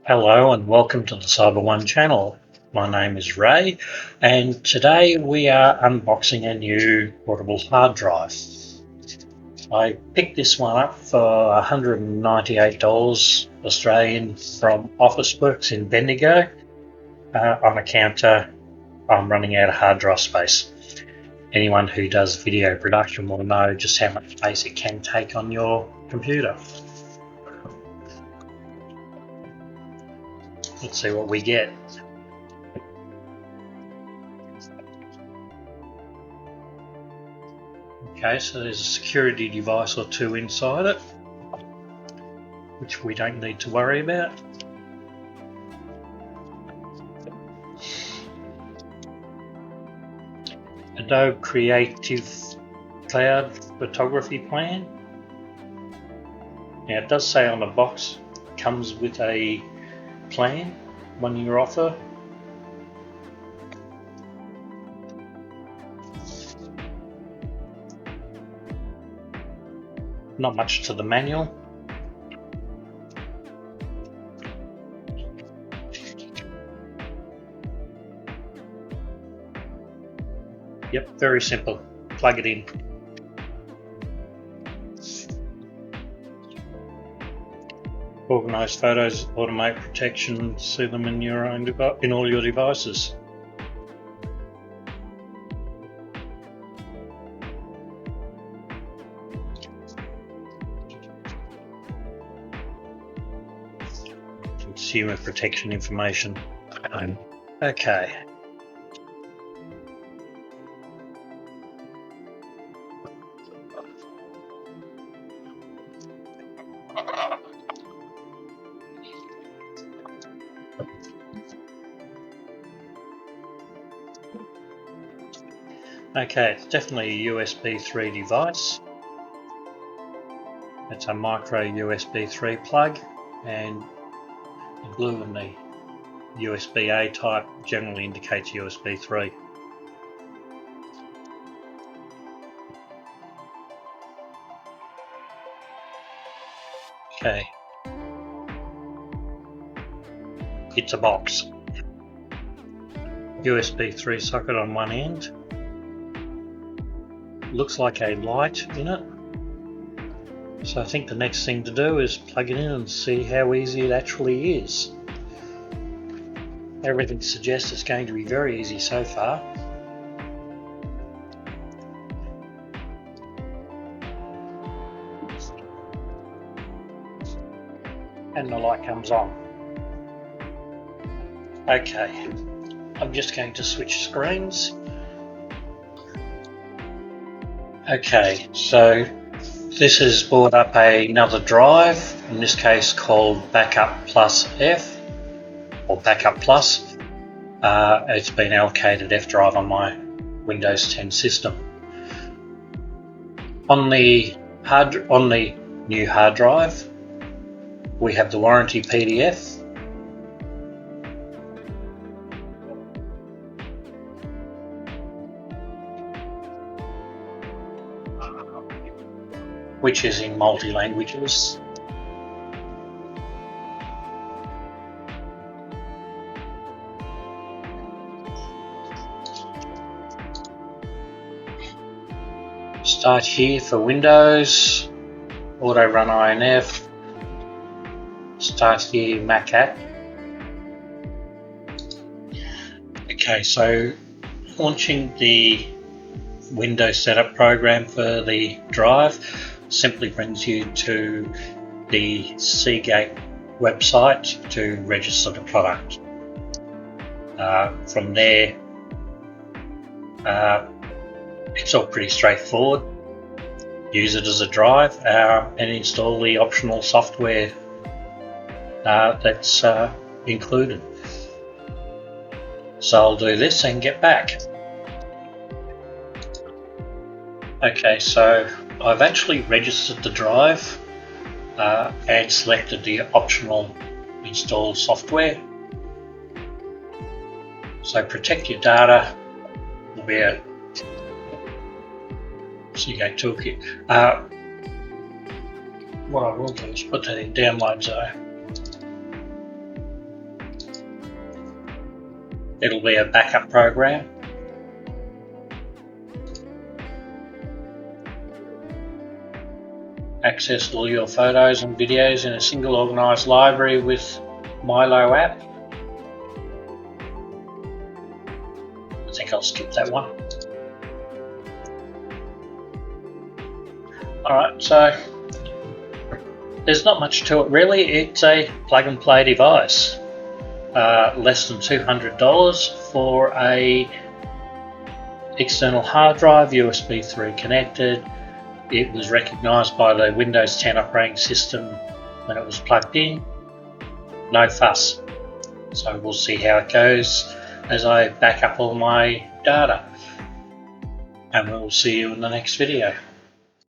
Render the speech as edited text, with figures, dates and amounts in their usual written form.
Hello and welcome to the Cyber One channel. My name is Ray and today we are unboxing a new portable hard drive. I picked this one up for $198 Australian from Officeworks in Bendigo. On account I'm running out of hard drive space. Anyone who does video production will know just how much space it can take on your computer. Let's see what we get. Okay, so there's a security device or two inside it, which we don't need to worry about. Adobe Creative Cloud Photography Plan. Now it does say on the box it comes with a plan, 1 year offer. Not much to the manual. Yep, very simple. Plug it in. Organize photos, automate protection, see them in your own in all your devices. Consumer protection information. Okay. Okay, it's definitely a USB 3 device. It's a micro USB 3 plug, and the blue in the USB-A type generally indicates USB 3. Okay, it's a box. USB 3 socket on one end. Looks like a light in it. So I think the next thing to do is plug it in and see how easy it actually is. Everything suggests it's going to be very easy so far. And the light comes on. Okay, I'm just going to switch screens. Okay, so this has brought up another drive, in this case called Backup Plus F, or Backup Plus. It's been allocated F drive on my Windows 10 system. On the new hard drive, we have the warranty PDF. Which is in multi-languages. Start here for Windows, auto run INF, start here Mac app. Okay, so launching the Windows setup program for the drive simply brings you to the Segate website to register the product. From there, it's all pretty straightforward. Use it as a drive and install the optional software that's included. So I'll do this and get back. Okay, so I've actually registered the drive and selected the optional install software. So protect your data will be a Segate toolkit. What I will do is put that in download zone. It'll be a backup program. Access all your photos and videos in a single organised library with Milo app. I think I'll skip that one. Alright, so there's not much to it really. It's a plug and play device. Less than $200 for a external hard drive, USB 3 connected. It was recognised by the Windows 10 operating system when it was plugged in. No fuss. So we'll see how it goes as I back up all my data. And we'll see you in the next video.